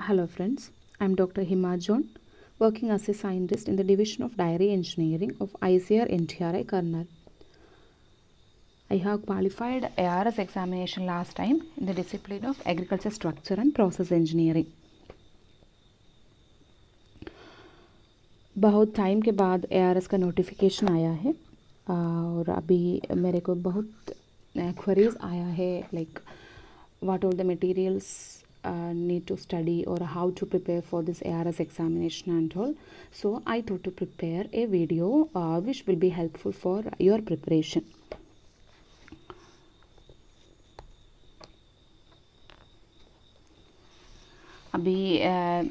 Hello friends, I am Dr. Hima John, working as a scientist in the Division of Dairy Engineering of ICAR NTRI Karnal. I have qualified ARS examination last time in the discipline of Agriculture Structure and Process Engineering. बहुत time के बाद ARS का notification आया है और अभी मेरे को बहुत क्वेरीज आया है like what all the materials need to study or how to prepare for this ARS examination and all. So I thought to prepare a video which will be helpful for your preparation. अभी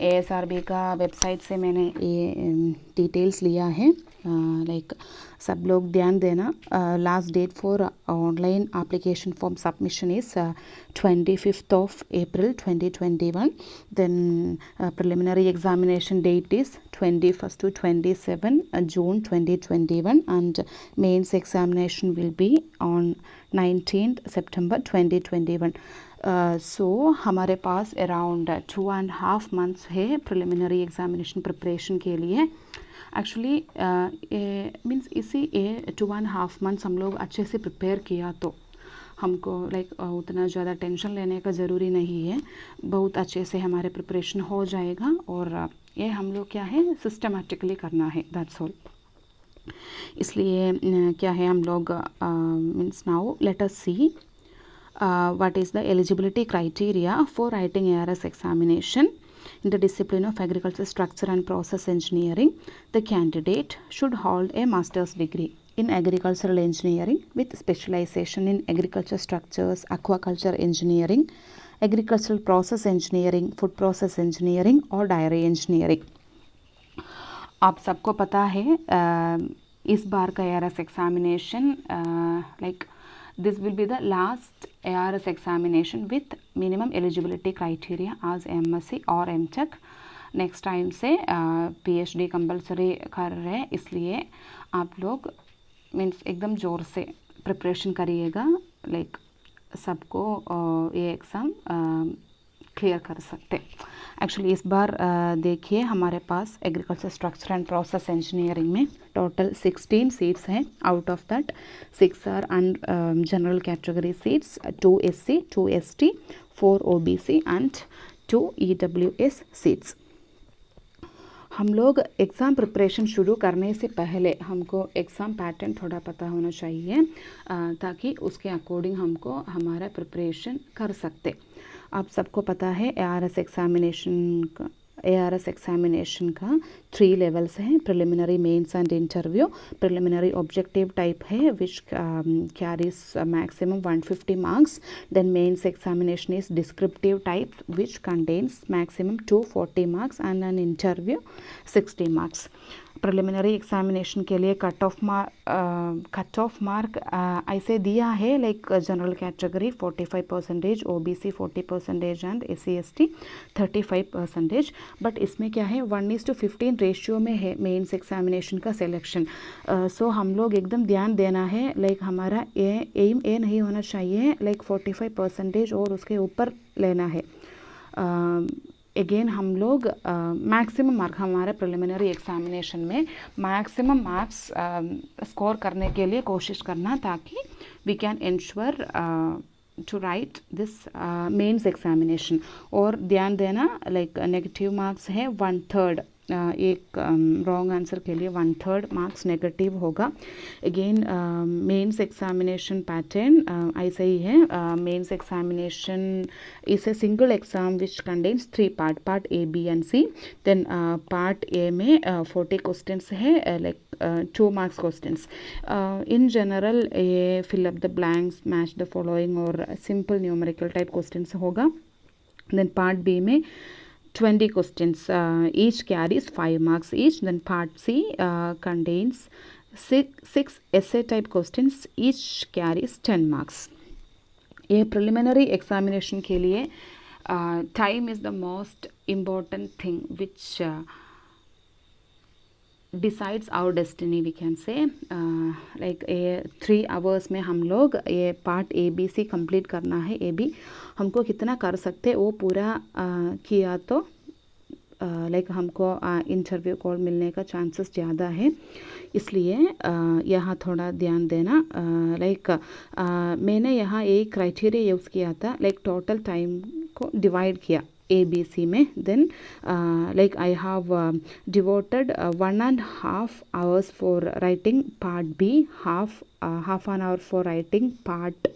ASRB का website से मैंने ये details लिया है like सब लोग ध्यान देना last date for online application form submission is 25th of April 2021. Then preliminary examination date is 21st to 27 June 2021 and mains examination will be on 19th September 2021. सो हमारे पास अराउंड 2.5 months है preliminary examination preparation के लिए. Actually means इसी 2.5 months हम लोग अच्छे से prepare किया तो हमको लाइक उतना ज़्यादा टेंशन लेने का ज़रूरी नहीं है. बहुत अच्छे से हमारे प्रिपरेशन हो जाएगा और ये हम लोग क्या है सिस्टमेटिकली करना है, दैट्स ऑल. इसलिए क्या है हम लोग means now let us see what is the eligibility criteria for writing ARS examination in the discipline of Agriculture Structure and Process Engineering. The candidate should hold a master's degree in agricultural engineering with specialization in agriculture structures, aquaculture engineering, agricultural process engineering, food process engineering or dairy engineering. आप सबको पता है इस बार का ARS examination like this will be the last ARS examination with minimum eligibility criteria as MSc or MTech. Next time से PhD compulsory कर रहे हैं, इसलिए आप लोग मीन्स एकदम ज़ोर से प्रिपरेशन करिएगा लाइक सबको ये एग्ज़ाम क्लियर कर सकते. एक्चुअली इस बार देखिए हमारे पास agriculture structure and process engineering में टोटल 16 सीट्स हैं. Out of that 6 are and general category seats, 2 SC, 2 ST, 4 OBC and 2 EWS seats. हम लोग एग्ज़ाम प्रिपरेशन शुरू करने से पहले हमको एग्ज़ाम पैटर्न थोड़ा पता होना चाहिए ताकि उसके अकॉर्डिंग हमको हमारा प्रिपरेशन कर सकते. आप सबको पता है ARS एग्जामिनेशन का 3 लेवल्स हैं, preliminary, mains and interview. Preliminary objective type है which carries maximum 150 marks. Then mains examination is descriptive type which contains maximum 240 marks and an interview 60 marks. Preliminary examination के लिए कट ऑफ मार्क ऐसे दिया है like general category 45%, OBC 40% and SC ST 35%. But इसमें क्या है 1:15 ratio में है मेंस एग्जामिनेशन का सिलेक्शन. सो हम लोग एकदम ध्यान देना है लाइक हमारा एम ये नहीं होना चाहिए लाइक 45% और उसके ऊपर लेना है. अगेन हम लोग मैक्सिमम मार्क हमारे प्रिलिमिनरी एग्जामिनेशन में मैक्सिमम मार्क्स स्कोर करने के लिए कोशिश करना ताकि we can ensure to write this mains examination. और ध्यान देना लाइक नेगेटिव मार्क्स है 1/3. एक रॉन्ग आंसर के लिए 1/3 मार्क्स नेगेटिव होगा. अगेन मेंस एग्जामिनेशन पैटर्न ऐसा ही है. Mains examination is a single exam which contains 3 part, part A, B and C. Then part A में 40 क्वेश्चंस है like 2 marks questions. In general ये fill up the blanks, match the following और simple numerical type questions होगा. Then part B में 20 questions, each carries 5 marks each. Then part C contains 6 essay type questions, each carries 10 marks. ये preliminary examination के लिए time is the most important thing which decides our destiny we can say. Like ये 3 hours में हम लोग ये part ABC complete करना है. AB हमको कितना कर सकते वो पूरा किया तो लाइक हमको इंटरव्यू कॉल मिलने का चांसेस ज़्यादा है, इसलिए यहाँ थोड़ा ध्यान देना। लाइक मैंने यहाँ एक क्राइटेरिया यूज़ किया था, लाइक टोटल टाइम को डिवाइड किया ABC में, then like I have devoted 1.5 hours for writing part B, half an hour for writing part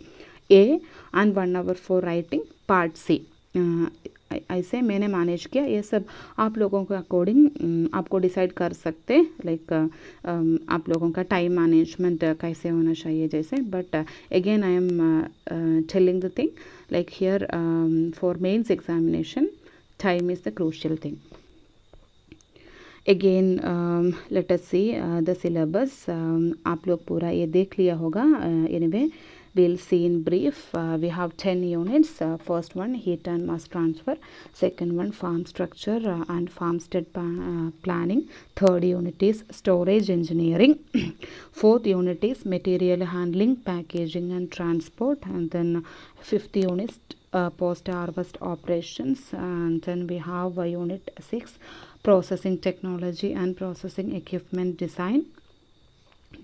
A and 1 hour for writing part C। ऐसे मैंने मैनेज किया। ये सब आप लोगों के अकॉर्डिंग आपको डिसाइड कर सकते, लाइक आप लोगों का टाइम मैनेजमेंट कैसे होना चाहिए जैसे। But again I am telling the thing, like here for mains examination time is the crucial thing. Again let us see the syllabus. आप लोग पूरा ये देख लिया होगा। Anyway we'll see in brief. We have 10 units. First one, heat and mass transfer. Second one, farm structure and farmstead planning. Third unit is storage engineering. Fourth unit is material handling, packaging and transport. And then fifth unit post harvest operations. And then we have unit 6, processing technology and processing equipment design.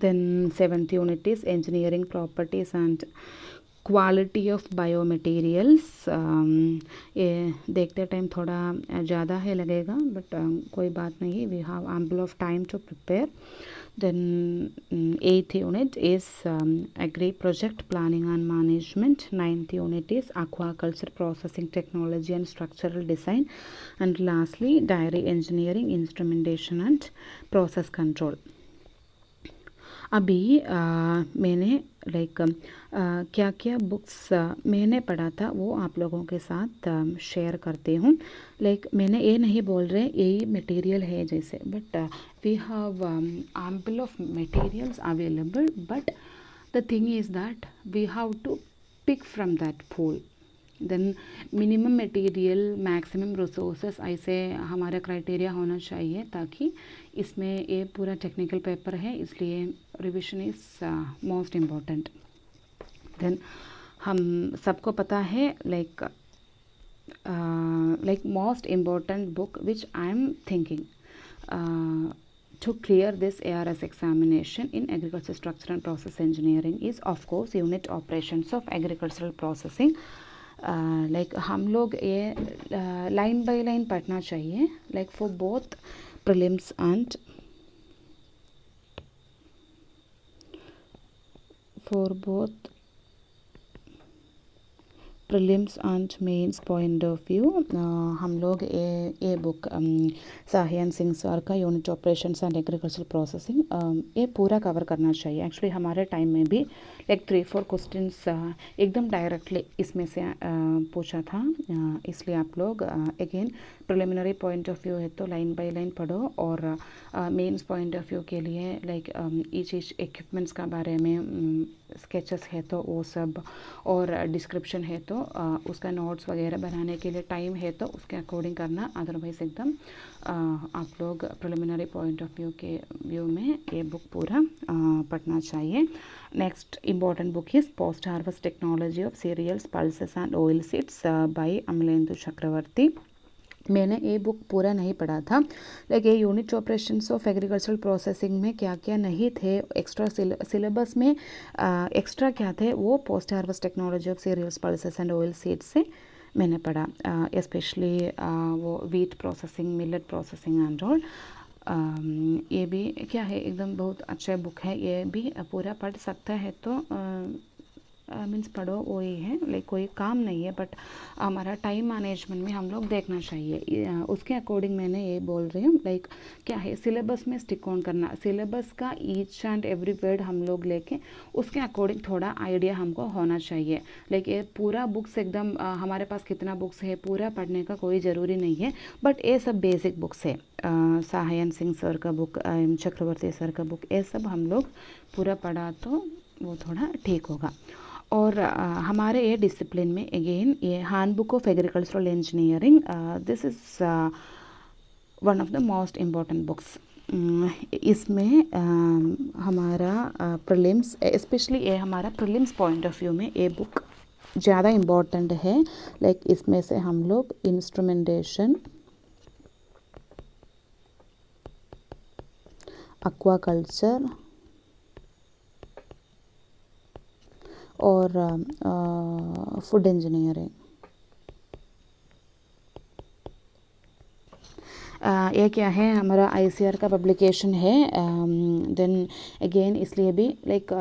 Then 7th unit is engineering properties and quality of biomaterials. ये देखते time थोड़ा ज़्यादा है लगेगा, but कोई बात नहीं, we have ample of time to prepare. Then 8th unit is agri project planning and management. 9th unit is aquaculture processing technology and structural design. And lastly dairy engineering, instrumentation and process control। अभी मैंने like क्या क्या books मैंने पढ़ा था वो आप लोगों के साथ शेयर करती हूँ। लाइक मैंने ये नहीं बोल रहे यही मटेरियल है जैसे, but we have ample of materials available, but the thing is that we have to pick from that pool. Then minimum material, maximum resources, ऐसे हमारा क्राइटेरिया होना चाहिए, ताकि इसमें ये पूरा टेक्निकल पेपर है, इसलिए revision is most important. Then हम सबको पता है like most important book which I am thinking to clear this ARS examination in agriculture structure and process engineering is of course unit operations of agricultural processing। Like हम लोग ये line by line पढ़ना चाहिए, like for both prelims and prelims and mains point of view. हम लोग ये book Sahiyan Singh sir का unit operations and agriculture processing ये पूरा कवर करना चाहिए। एक्चुअली हमारे टाइम में भी लाइक 3-4 क्वेश्चंस एकदम डायरेक्टली इसमें से पूछा था, इसलिए आप लोग again preliminary point of view है तो लाइन बाय लाइन पढ़ो, और मेंस पॉइंट ऑफ व्यू के लिए लाइक ईच इक्विपमेंट्स का बारे में स्केचेस है तो वो सब, और डिस्क्रिप्शन है तो उसका नोट्स वगैरह बनाने के लिए टाइम है तो उसके अकॉर्डिंग करना। अदरवाइज एकदम आप लोग प्रिलिमिनरी पॉइंट ऑफ व्यू के व्यू में ये बुक पूरा पढ़ना चाहिए। Next important book is post harvest technology of cereals, pulses and oil seeds by Amalendu Chakravarti. मैंने ये बुक पूरा नहीं पढ़ा था, लेकिन unit operations of agricultural processing में क्या क्या नहीं थे, एक्स्ट्रा सिलेबस में एक्स्ट्रा क्या थे वो post harvest technology of cereals, pulses and oil seeds से मैंने पढ़ा। स्पेशली वो wheat processing, millet processing and all. ये भी क्या है एकदम बहुत अच्छा बुक है, ये भी पूरा पढ़ सकता है तो मीन्स पढ़ो वही है, लाइक कोई काम नहीं है, बट हमारा टाइम मैनेजमेंट में हम लोग देखना चाहिए, उसके अकॉर्डिंग मैंने ये बोल रही हूँ। लाइक क्या है सिलेबस में स्टिक ऑन करना, सिलेबस का ईच एंड एवरी वर्ड हम लोग लेके उसके अकॉर्डिंग थोड़ा आइडिया हमको होना चाहिए। लाइक ये पूरा बुक्स एकदम हमारे पास कितना बुक्स है पूरा पढ़ने का कोई ज़रूरी नहीं है, बट ये सब बेसिक बुक्स है। साहियान सिंह सर का बुक, चक्रवर्ती सर का बुक, ये सब हम लोग पूरा पढ़ा तो वो थोड़ा ठीक होगा। और हमारे ये डिसिप्लिन में अगेन ये handbook of agricultural engineering, this is one of the most important books. इसमें हमारा प्रीलिम्स, स्पेशली ये हमारा प्रीलिम्स पॉइंट ऑफ व्यू में ये बुक ज़्यादा इम्पॉर्टेंट है। लाइक इसमें से हम लोग इंस्ट्रूमेंटेशन, aquaculture और food engineering. ये क्या है, हमारा ICAR का पब्लिकेशन है. देन अगेन इसलिए भी लाइक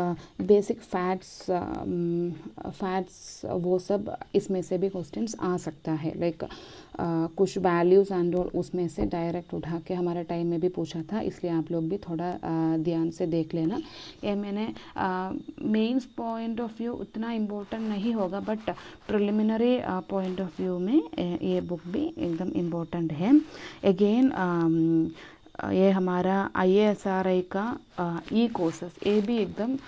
बेसिक फैट्स वो सब इसमें से भी क्वेश्चंस आ सकता है. लाइक कुछ वैल्यूज़ एंड उसमें से डायरेक्ट उठा के हमारे टाइम में भी पूछा था, इसलिए आप लोग भी थोड़ा ध्यान से देख लेना. ये मैंने मेंस पॉइंट ऑफ व्यू उतना इम्पोर्टेंट नहीं होगा, but preliminary point of view में ये बुक भी एकदम इम्पोर्टेंट है. अगेन ये हमारा IASRI का ई कोर्सेस, ये भी एकदम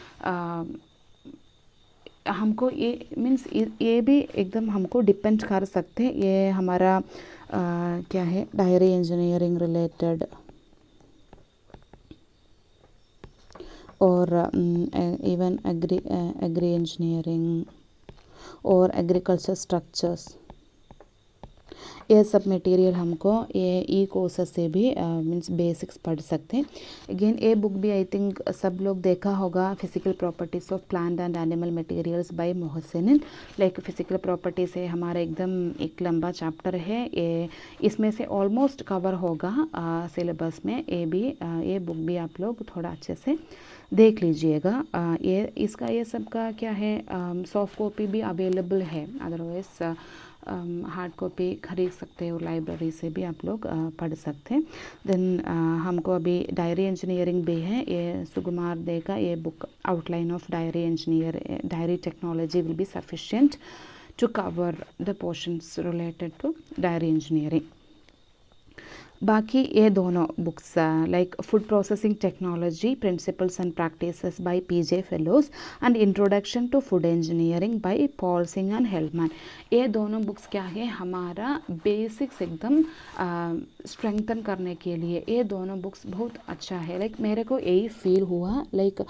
हमको ये मीन्स ये भी एकदम हमको डिपेंड कर सकते हैं. ये हमारा क्या है, डायरी इंजीनियरिंग रिलेटेड और इवन एग्री इंजीनियरिंग और एग्रीकल्चर स्ट्रक्चर्स, ये सब मटेरियल हमको ये ई कोर्सेस से भी मीन्स बेसिक्स पढ़ सकते हैं. अगेन ये बुक भी आई थिंक सब लोग देखा होगा, physical properties of plant and animal materials by Mohsenin. Like physical properties है हमारा एकदम एक लंबा चैप्टर है. ये इसमें से ऑलमोस्ट कवर होगा सिलेबस में. ये बुक भी आप लोग थोड़ा अच्छे से देख लीजिएगा. ये इसका ये सब का क्या है, सॉफ्ट कॉपी भी अवेलेबल है, अदरवाइज़ हार्ड कॉपी खरीद सकते हो, लाइब्रेरी से भी आप लोग पढ़ सकते हैं. देन हमको अभी डायरी इंजीनियरिंग भी है. ये सुकुमार देगा ये book, outline of dairy technology will be sufficient to cover the portions related to dairy engineering. बाकी ये दोनों books like food processing technology principles and practices by PJ Fellows and introduction to food engineering by Paul Singh and Heldman. ये दोनों books क्या है, हमारा basics एकदम strengthen करने के लिए ये दोनों बुक्स बहुत अच्छा है. लाइक मेरे को यही फील हुआ, लाइक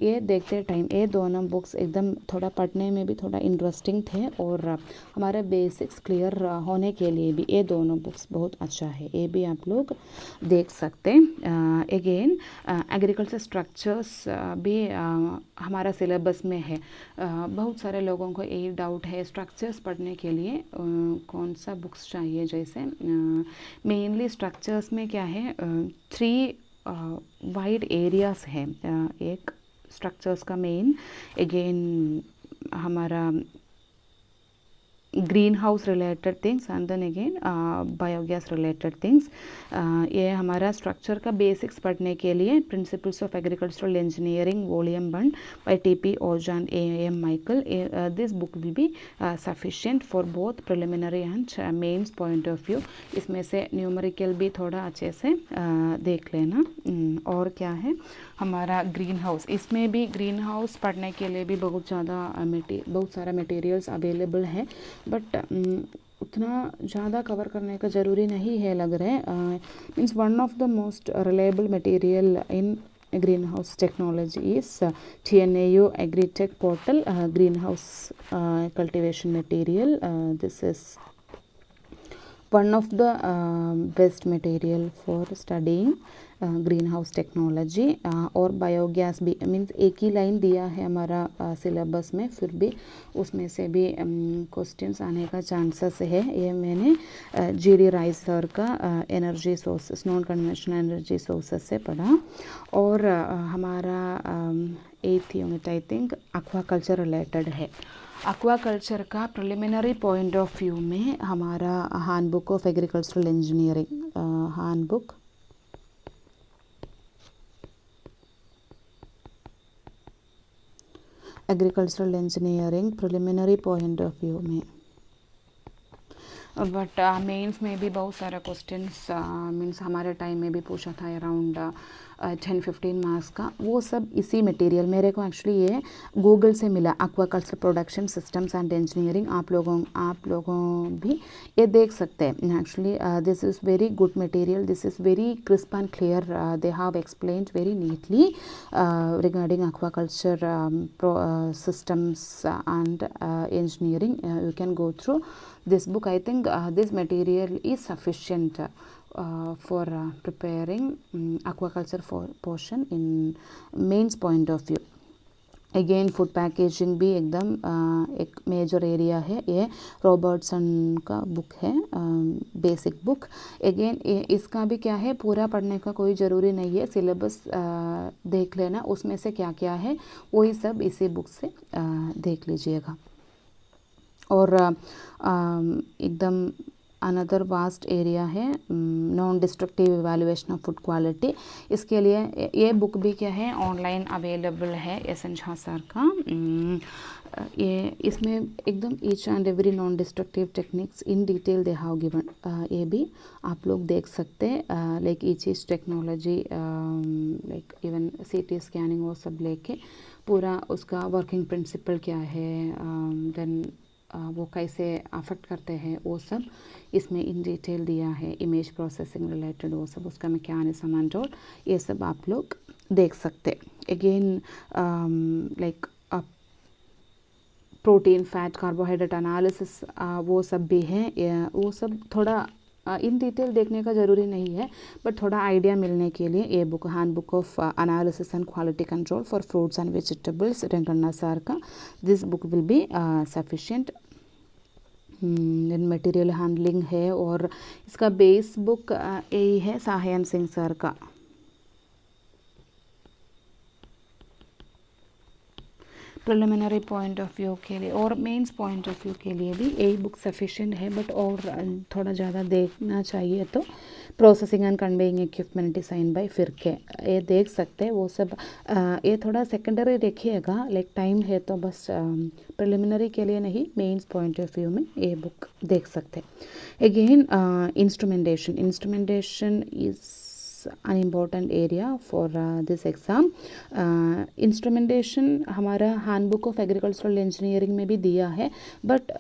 ये देखते टाइम ये दोनों बुक्स एकदम थोड़ा पढ़ने में भी थोड़ा इंटरेस्टिंग थे और हमारे बेसिक्स क्लियर होने के लिए भी ये दोनों बुक्स बहुत अच्छा है. ये भी आप लोग देख सकते हैं. अगेन एग्रीकल्चर स्ट्रक्चर्स भी हमारा सिलेबस में है. बहुत सारे लोगों को यही डाउट है स्ट्रक्चर्स पढ़ने के लिए कौन सा बुक्स चाहिए. जैसे मेनली स्ट्रक्चर्स में क्या है, 3 वाइड एरियाज है. एक स्ट्रक्चर्स का मेन, अगेन हमारा green house related things and then again biogas related things. ये हमारा स्ट्रक्चर का बेसिक्स पढ़ने के लिए principles of agricultural engineering volume 1 by TP Ojha and AM Michael. This book will be sufficient for both preliminary and mains point of view. इसमें से numerical भी थोड़ा अच्छे से देख लेना. और क्या है हमारा ग्रीन हाउस, इसमें भी ग्रीन हाउस पढ़ने के लिए भी बहुत सारा मटेरियल्स अवेलेबल है, बट उतना ज़्यादा कवर करने का ज़रूरी नहीं है लग रहा है. Means one of the most reliable material in greenhouse technology is TNAU AgriTech portal greenhouse cultivation material. This is one of the best material for studying green house technology. और बायोगैस भी मीन्स एक ही line दिया है हमारा syllabus में, फिर भी उसमें से भी क्वेश्चंस आने का चांसेस है. ये मैंने GD राइस सर का energy sources, non conventional energy sources से पढ़ा. और हमारा 8th unit I think aquaculture related है. एक्वाकल्चर का प्रिलिमिनरी पॉइंट ऑफ व्यू में हमारा handbook of agricultural engineering, handbook agricultural engineering preliminary point of view में. बट मेंस में भी बहुत सारा क्वेश्चंस मीन्स हमारे टाइम में भी पूछा था अराउंड 10-15 मार्क्स का. वो सब इसी मटेरियल मेरे को एक्चुअली ये गूगल से मिला, aquaculture production systems and engineering. आप लोगों भी ये देख सकते हैं. Actually this is very good material, this is very crisp and clear. They have explained very neatly regarding aquaculture systems and engineering. You can go through this book. I think this material is sufficient for preparing aquaculture for portion in mains point of view. Again food packaging भी एकदम एक major area है. ये Robertson का book है, basic book. Again इसका भी क्या है, पूरा पढ़ने का कोई ज़रूरी नहीं है, सिलेबस देख लेना, उसमें से क्या क्या है वही सब इसी बुक से देख लीजिएगा. और एकदम अनदर वास्ट एरिया है non destructive evaluation of food quality. इसके लिए ये बुक भी क्या है, ऑनलाइन अवेलेबल है एस.एन. झा सर का. ये इसमें एकदम each and every non destructive techniques in detail they have given. ये भी आप लोग देख सकते हैं. Like each technology, like even CT scanning वो सब लेके पूरा उसका वर्किंग प्रिंसिपल क्या है, देन वो कैसे अफेक्ट करते हैं, वो सब इसमें इन डिटेल दिया है. इमेज प्रोसेसिंग रिलेटेड वो सब, उसका मैकेनिज्म एंड ऑल, ये सब आप लोग देख सकते. Again like protein, fat, carbohydrate analysis वो सब भी हैं. वो सब थोड़ा इन डिटेल देखने का ज़रूरी नहीं है, बट थोड़ा आइडिया मिलने के लिए ये book, hand book of analysis and quality control for fruits and vegetables, Ranganna sir का, this book will be sufficient. Then material handling है, और इसका बेस बुक यही है साहयन सिंह सर का. प्रिलिमिनरी पॉइंट ऑफ व्यू के लिए और मेंस पॉइंट ऑफ व्यू के लिए भी यही बुक सफिशिएंट है, बट और थोड़ा ज़्यादा देखना चाहिए तो processing and conveying equipment design by फिरके, ये देख सकते हैं. वो सब ये थोड़ा सेकेंडरी देखिएगा, लाइक टाइम है तो बस प्रिलिमिनरी के लिए नहीं, मेंस पॉइंट ऑफ व्यू में ये बुक देख सकते हैं. Again instrumentation is an important area for this exam. Instrumentation हमारा हैंडबुक ऑफ एग्रीकल्चरल इंजीनियरिंग में भी दिया है, but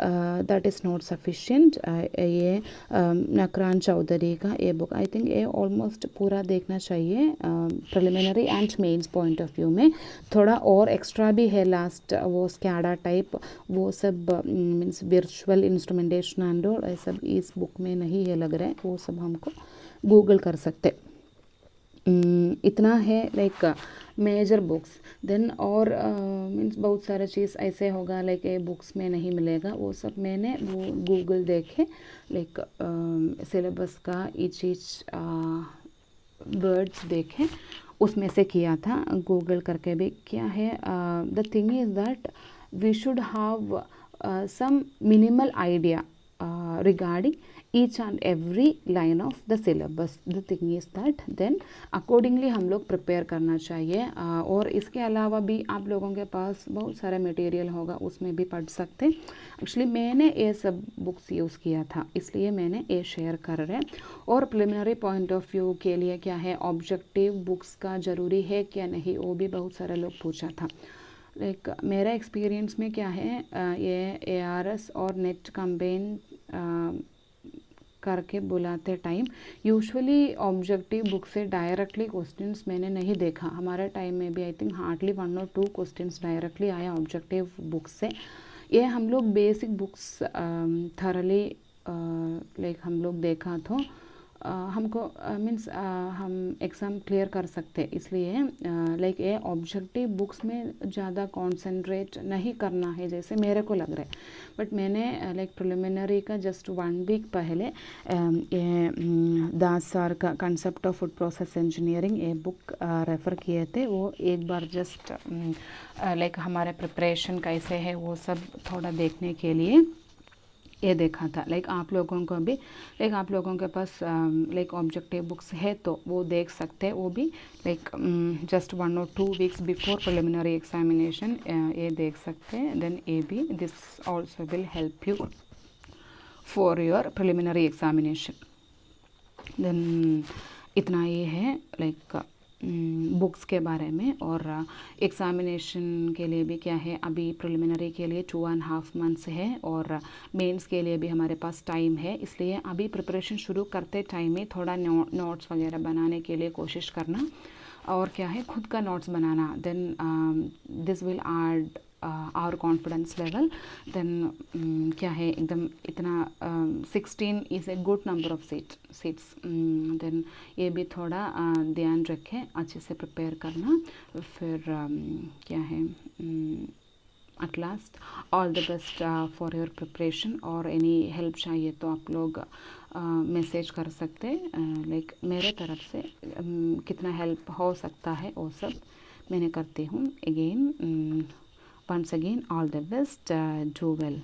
that is not sufficient. ये नकरान चौधरी का ये बुक, आई थिंक ये ऑलमोस्ट पूरा देखना चाहिए preliminary and mains point of view में. थोड़ा और एक्स्ट्रा भी है लास्ट, वो स्कैडा टाइप वो सब means virtual instrumentation and all, ये सब इस बुक में नहीं है लग रहा है, वो सब हमको गूगल कर सकते. इतना है लाइक मेजर बुक्स. देन और मीन्स बहुत सारा चीज़ ऐसे होगा लाइक ये बुक्स में नहीं मिलेगा, वो सब मैंने वो गूगल देखे, लाइक सिलेबस का ईच वर्ड्स देखे, उसमें से किया था. गूगल करके भी क्या है, the thing is that we should have some minimal idea regarding each and every line of the syllabus. The thing is that then accordingly हम लोग प्रिपेयर करना चाहिए. और इसके अलावा भी आप लोगों के पास बहुत सारा मटेरियल होगा, उसमें भी पढ़ सकते. एक्चुअली मैंने ये सब बुक्स यूज़ किया था, इसलिए मैंने ये शेयर कर रहे हैं. और प्रिलिमिनरी पॉइंट ऑफ व्यू के लिए क्या है, ऑब्जेक्टिव बुक्स का ज़रूरी है क्या नहीं, वो भी बहुत सारे लोग पूछा था. लाइक मेरा एक्सपीरियंस में क्या है, ये ARS और नेट कंबाइन करके बुलाते टाइम यूजुअली ऑब्जेक्टिव बुक से डायरेक्टली क्वेश्चंस मैंने नहीं देखा. हमारे टाइम में भी I think hardly 1 or 2 questions directly आया ऑब्जेक्टिव बुक से. ये हम लोग बेसिक बुक्स थरली लाइक हम लोग देखा तो हमको मीन्स हम एग्ज़ाम क्लियर कर सकते. इसलिए लाइक ये ऑब्जेक्टिव बुक्स में ज़्यादा कंसंट्रेट नहीं करना है जैसे मेरे को लग रहा है. बट मैंने लाइक प्रिलिमिनरी का जस्ट 1 week पहले ये दास सर का concept of food process engineering ये बुक रेफ़र किए थे. वो एक बार जस्ट लाइक हमारे प्रिपरेशन कैसे है वो सब थोड़ा देखने के लिए ये देखा था. लाइक आप लोगों को भी लाइक आप लोगों के पास लाइक ऑब्जेक्टिव बुक्स है तो वो देख सकते हैं. वो भी like just 1 or 2 weeks before preliminary examination ये देख सकते हैं. देन ये भी this also will help you for your preliminary examination. Then इतना ये है लाइक बुक्स के बारे में. और एग्ज़ामिनेशन के लिए भी क्या है, अभी प्रिलिमिनरी के लिए 2.5 months है और मेंस के लिए भी हमारे पास टाइम है. इसलिए अभी प्रिपरेशन शुरू करते टाइम में थोड़ा नोट्स वगैरह बनाने के लिए कोशिश करना. और क्या है, खुद का नोट्स बनाना, then this will add our confidence level. Then क्या है, एकदम इतना 16 is a good number of seats. Then ये भी थोड़ा ध्यान रखें, अच्छे से प्रिपेयर करना। फिर क्या है, at last all the best for your preparation. और एनी हेल्प चाहिए तो आप लोग मैसेज कर सकते, लाइक मेरे तरफ से कितना हेल्प हो सकता है वो सब मैंने करती हूँ। Again once again all the best, do well.